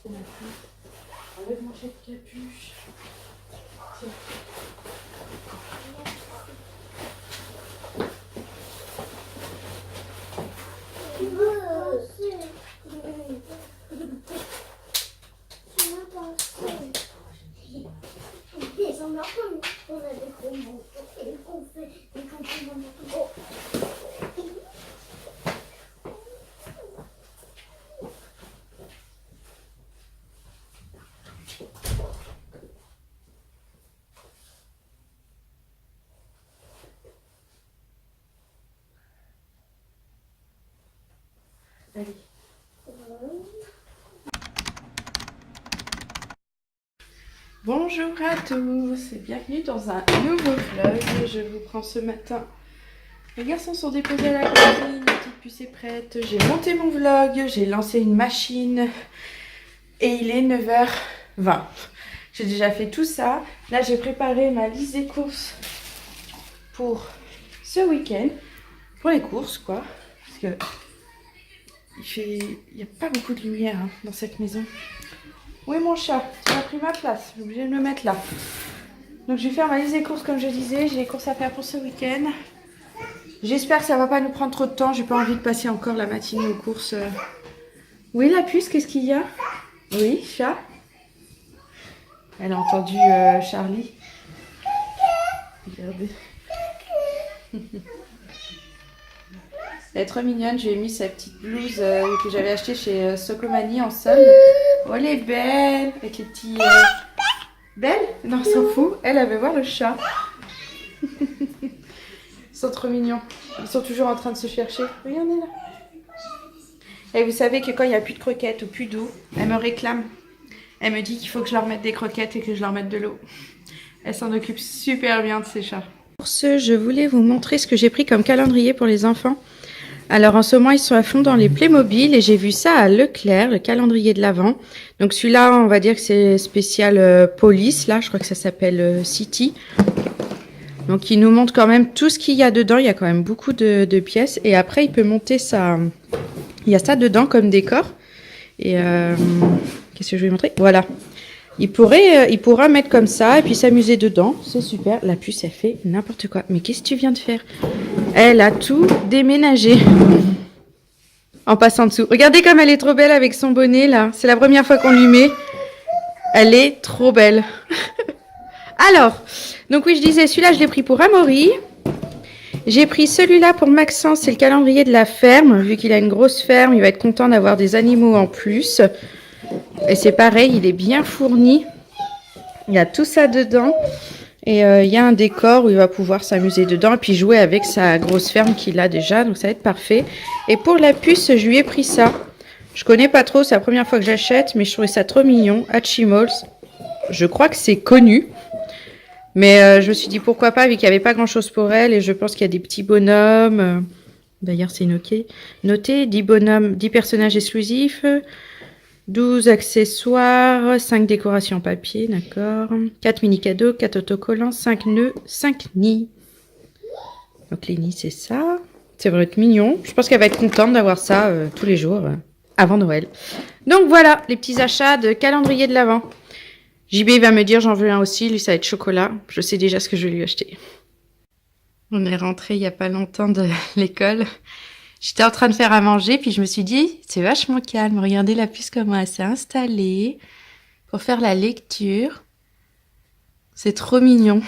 Enlève mon chef capuche. Tiens. Allez. Bonjour à tous et bienvenue dans un nouveau vlog. Je vous prends ce matin. Les garçons sont déposés à la cuisine, la petite puce est prête. J'ai monté mon vlog, j'ai lancé une machine et il est 9h20. J'ai déjà fait tout ça. Là, j'ai préparé ma liste des courses pour ce week-end. Pour les courses, quoi. Parce que il n'y a pas beaucoup de lumière hein, dans cette maison. Où est mon chat? Tu as pris ma place. J'ai obligé de me mettre là. Donc, je vais faire ma liste des courses comme je disais. J'ai des courses à faire pour ce week-end. J'espère que ça va pas nous prendre trop de temps. J'ai pas envie de passer encore la matinée aux courses. Oui, la puce, qu'est-ce qu'il y a? Oui, chat. Elle a entendu Charlie. Regardez. Elle est trop mignonne. Je lui ai mis sa petite blouse que j'avais achetée chez Socomani en solde. Oh, elle est belle. Avec les petits... Belle? Non, on s'en fout. Elle veut voir le chat. Ils sont trop mignons. Ils sont toujours en train de se chercher. Regardez là. Et vous savez que quand il n'y a plus de croquettes ou plus d'eau, elle me réclame. Elle me dit qu'il faut que je leur mette des croquettes et que je leur mette de l'eau. Elle s'en occupe super bien de ces chats. Pour ce, je voulais vous montrer ce que j'ai pris comme calendrier pour les enfants. Alors en ce moment, ils sont à fond dans les Playmobil et j'ai vu ça à Leclerc, le calendrier de l'Avent. Donc celui-là, on va dire que c'est spécial police. Là, je crois que ça s'appelle City. Donc il nous montre quand même tout ce qu'il y a dedans. Il y a quand même beaucoup de pièces. Et après, il peut monter ça. Il y a ça dedans comme décor. Et qu'est-ce que je vais montrer? Voilà. Il pourra mettre comme ça et puis s'amuser dedans. C'est super. La puce, elle fait n'importe quoi. Mais qu'est-ce que tu viens de faire? Elle a tout déménagé. En passant dessous. Regardez comme elle est trop belle avec son bonnet là. C'est la première fois qu'on lui met. Elle est trop belle. Alors, donc oui, je disais, celui-là, je l'ai pris pour Amaury. J'ai pris celui-là pour Maxence, c'est le calendrier de la ferme. Vu qu'il a une grosse ferme, il va être content d'avoir des animaux en plus. Et c'est pareil, il est bien fourni. Il y a tout ça dedans. Et il y a un décor où il va pouvoir s'amuser dedans et puis jouer avec sa grosse ferme qu'il a déjà. Donc ça va être parfait. Et pour la puce, je lui ai pris ça. Je connais pas trop, c'est la première fois que j'achète, mais je trouvais ça trop mignon. Hatchimals. Je crois que c'est connu. Mais je me suis dit pourquoi pas, vu qu'il n'y avait pas grand chose pour elle. Et je pense qu'il y a des petits bonhommes. D'ailleurs, c'est noté 10 bonhommes, 10 personnages exclusifs. 12 accessoires, 5 décorations en papier, d'accord. 4 mini cadeaux, 4 autocollants, 5 nœuds, 5 nids. Donc les nids, c'est ça. Ça va être mignon. Je pense qu'elle va être contente d'avoir ça tous les jours avant Noël. Donc voilà, les petits achats de calendrier de l'Avent. JB va me dire j'en veux un aussi, lui ça va être chocolat. Je sais déjà ce que je vais lui acheter. On est rentré il n'y a pas longtemps de l'école. J'étais en train de faire à manger, puis je me suis dit, c'est vachement calme. Regardez la puce comment elle s'est installée pour faire la lecture. C'est trop mignon.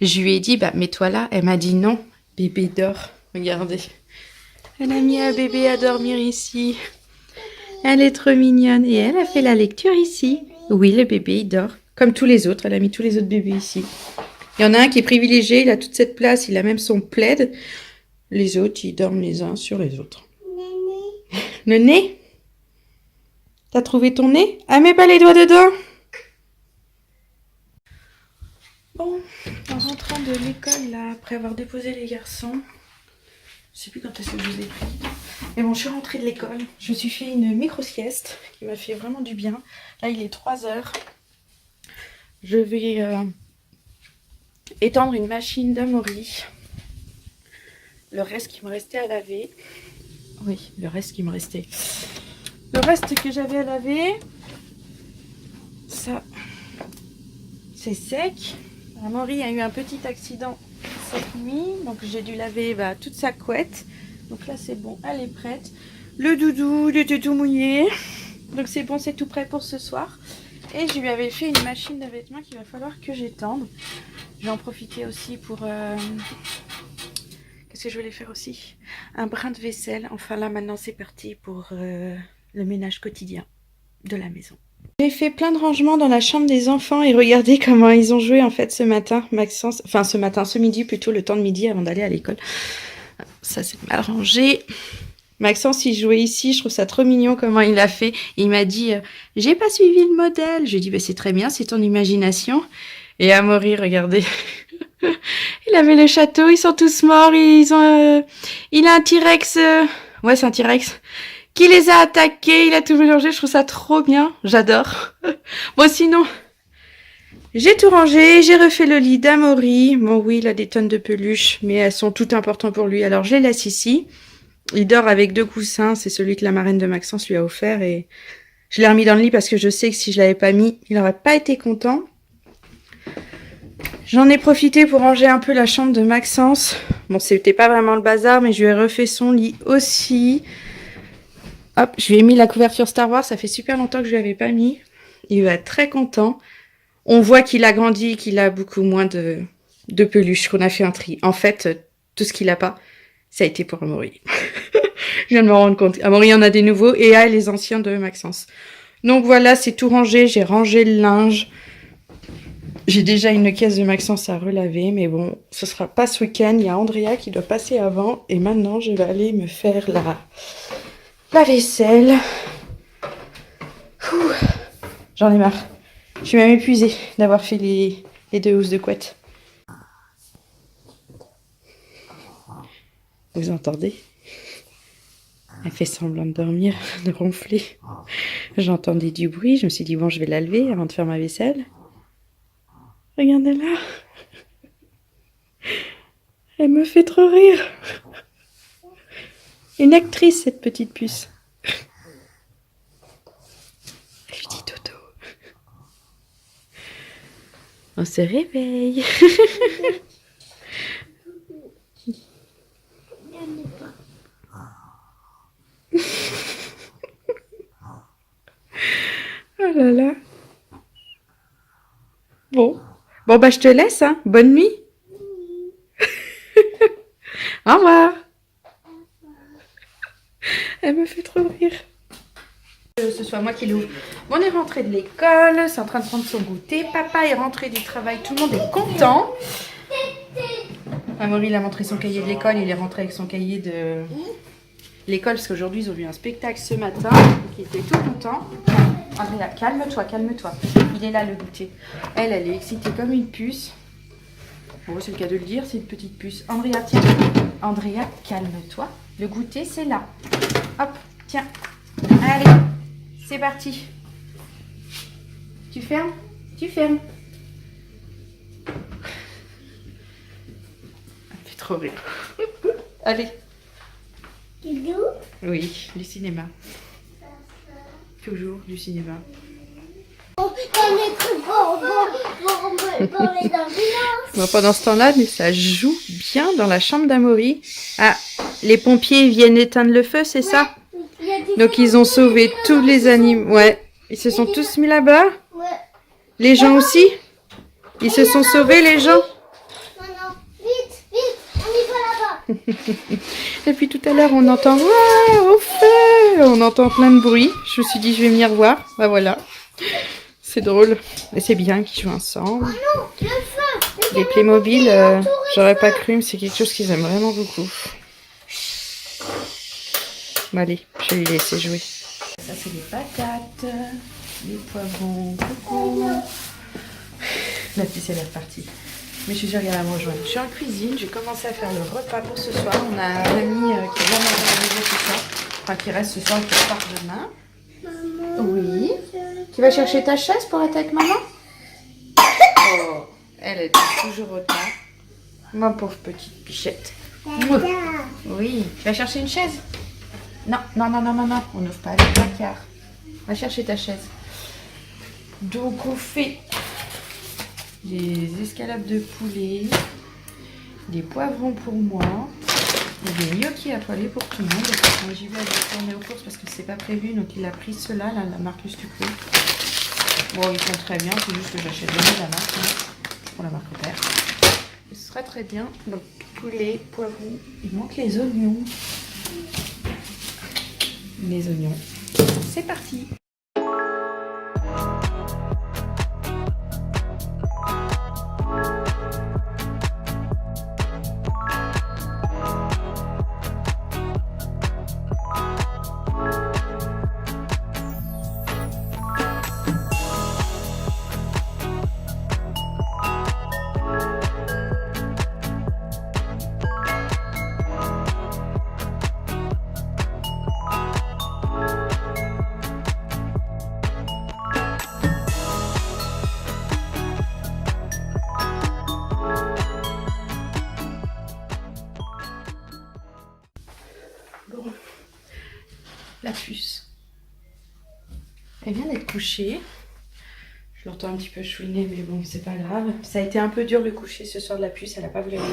Je lui ai dit, bah mets-toi là. Elle m'a dit non, bébé dort. Regardez. Elle a mis un bébé à dormir ici. Elle est trop mignonne. Et elle a fait la lecture ici. Oui, le bébé, il dort. Comme tous les autres. Elle a mis tous les autres bébés ici. Il y en a un qui est privilégié. Il a toute cette place. Il a même son plaid. Les autres, ils dorment les uns sur les autres. Le nez? T'as trouvé ton nez? Ah, mets pas les doigts dedans! Bon, en rentrant de l'école, là, après avoir déposé les garçons, je sais plus quand est-ce que je vous ai pris. Mais bon, je suis rentrée de l'école. Je me suis fait une micro-sieste qui m'a fait vraiment du bien. Là, il est 3h. Je vais étendre une machine d'Amaury. Le reste qui me restait à laver. Oui, le reste qui me restait. Le reste que j'avais à laver. c'est sec. Amaury a eu un petit accident cette nuit, donc j'ai dû laver toute sa couette. Donc là c'est bon, elle est prête. Le doudou, il était tout mouillé. Donc c'est bon, c'est tout prêt pour ce soir. Et je lui avais fait une machine de vêtements qu'il va falloir que j'étende. Je vais en profiter aussi pour... Qu'est-ce que je voulais faire aussi? Un brin de vaisselle. Enfin là maintenant c'est parti pour le ménage quotidien de la maison. J'ai fait plein de rangements dans la chambre des enfants et regardez comment ils ont joué en fait ce matin. Maxence, enfin ce midi plutôt, le temps de midi avant d'aller à l'école. Ça c'est mal rangé. Maxence il jouait ici, je trouve ça trop mignon comment il a fait. Il m'a dit j'ai pas suivi le modèle. Je lui ai dit bah, c'est très bien, c'est ton imagination. Et Amaury, regardez. Il avait le château, ils sont tous morts, il a un T-Rex, ouais c'est un T-Rex, qui les a attaqués, il a tout mélangé, je trouve ça trop bien, j'adore. Bon sinon, j'ai tout rangé, j'ai refait le lit d'Amaury, bon oui il a des tonnes de peluches, mais elles sont toutes importantes pour lui, alors je les laisse ici. Il dort avec 2 coussins, c'est celui que la marraine de Maxence lui a offert et je l'ai remis dans le lit parce que je sais que si je l'avais pas mis, il n'aurait pas été content. J'en ai profité pour ranger un peu la chambre de Maxence. Bon, c'était pas vraiment le bazar, mais je lui ai refait son lit aussi. Hop, je lui ai mis la couverture Star Wars, ça fait super longtemps que je lui avais pas mis. Il va être très content. On voit qu'il a grandi, qu'il a beaucoup moins de peluches, qu'on a fait un tri. En fait, tout ce qu'il a pas, ça a été pour Amaury. Je viens de me rendre compte. Amaury en a des nouveaux et a les anciens de Maxence. Donc voilà, c'est tout rangé. J'ai rangé le linge. J'ai déjà une caisse de Maxence à relaver, mais bon, ce sera pas ce week-end. Il y a Andrea qui doit passer avant. Et maintenant, je vais aller me faire la vaisselle. J'en ai marre. Je suis même épuisée d'avoir fait les 2 housses de couette. Vous entendez? Elle fait semblant de dormir, de ronfler. J'entendais du bruit. Je me suis dit, bon, je vais la lever avant de faire ma vaisselle. Regardez-la. Elle me fait trop rire. Une actrice, cette petite puce. Elle lui dit dodo. On se réveille. Oh là là. Bon. Bon, bah, je te laisse, hein. Bonne nuit. Au revoir. Elle me fait trop rire. Que ce soit moi qui l'ouvre. Bon, on est rentré de l'école. C'est en train de prendre son goûter. Papa est rentré du travail. Tout le monde est content. Amaury, il a montré son cahier de l'école. Il est rentré avec son cahier de l'école parce qu'aujourd'hui, ils ont vu un spectacle ce matin. Donc, il était tout content. Andrea, calme-toi, calme-toi. Il est là, le goûter. Elle est excitée comme une puce. Bon, c'est le cas de le dire, c'est une petite puce. Andrea, tiens. Andrea, calme-toi. Le goûter, c'est là. Hop, tiens. Allez, c'est parti. Tu fermes? Tu fermes. Elle me fait trop rire. Allez. Oui, du cinéma. Toujours du cinéma. Bon, pendant ce temps-là, ça joue bien dans la chambre d'Amaury. Ah, les pompiers viennent éteindre le feu, c'est ça? Donc ils ont sauvé tous les animaux. Ouais, ils se sont tous mis là-bas. Les gens aussi? Ils se sont sauvés, les gens? Non, vite, on y va là-bas. Et puis tout à l'heure, on entend ouais, au feu. On entend plein de bruit. Je me suis dit, je vais venir voir. Bah voilà. C'est drôle. Et c'est bien qu'ils jouent ensemble. Oh non, le feu. Les Playmobil, j'aurais pas cru, mais c'est quelque chose qu'ils aiment vraiment beaucoup. Bon, allez, je vais les laisser jouer. Ça, c'est les patates, les poivrons, coucou. La petite, elle est repartie. Mais je suis sûre qu'elle va me rejoindre. Je suis en cuisine, j'ai commencé à faire le repas pour ce soir. On a un ami qui vient manger à la maison ce soir. Enfin, qui reste ce soir et qui part demain. Maman, Oui. Tu vas chercher ta chaise pour être avec maman? Oh, elle est toujours au tas. Ma pauvre petite pichette. Oui. Tu vas chercher une chaise? Non, non, non, non, non, non. On n'ouvre pas le placard. Va chercher ta chaise. Donc on fait des escalopes de poulet, des poivrons pour moi, et des gnocchis à poêler pour tout le monde. Donc, j'y vais aller tourner aux courses parce que c'est pas prévu, donc il a pris ceux-là, là, la marque Lustuclo. Bon, ils sont très bien, c'est juste que j'achète jamais la marque, hein, pour la marque au père. Et ce sera très bien. Donc, poulet, poivrons, il manque les oignons. Les oignons, c'est parti! Bon, la puce, elle vient d'être couchée. Je l'entends un petit peu chouiner, mais bon, c'est pas grave. Ça a été un peu dur le coucher ce soir de la puce, elle n'a pas voulu aller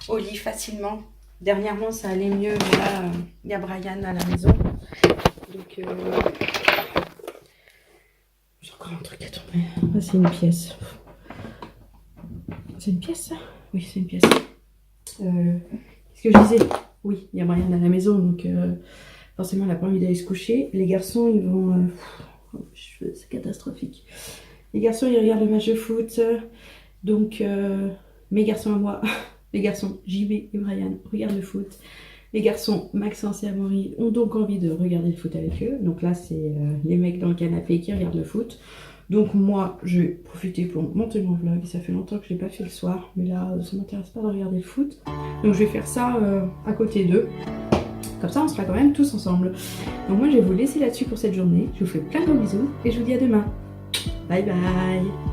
au lit facilement. Dernièrement, ça allait mieux, mais là, il y a Brian à la maison. Donc, j'ai encore un truc à tourner. Ah, c'est une pièce. C'est une pièce, ça? Oui, c'est une pièce. Qu'est-ce que je disais? Oui, il y a Brian à la maison, donc forcément, elle n'a pas envie d'aller se coucher. Les garçons, ils vont... c'est catastrophique. Les garçons, ils regardent le match de foot. Donc, mes garçons à moi, les garçons JB et Brian regardent le foot. Les garçons Maxence et Amaury ont donc envie de regarder le foot avec eux. Donc là, c'est les mecs dans le canapé qui regardent le foot. Donc moi, je vais profiter pour monter mon vlog. Ça fait longtemps que je ne l'ai pas fait le soir. Mais là, ça ne m'intéresse pas de regarder le foot. Donc je vais faire ça à côté d'eux. Comme ça, on sera quand même tous ensemble. Donc moi, je vais vous laisser là-dessus pour cette journée. Je vous fais plein de gros bisous et je vous dis à demain. Bye bye.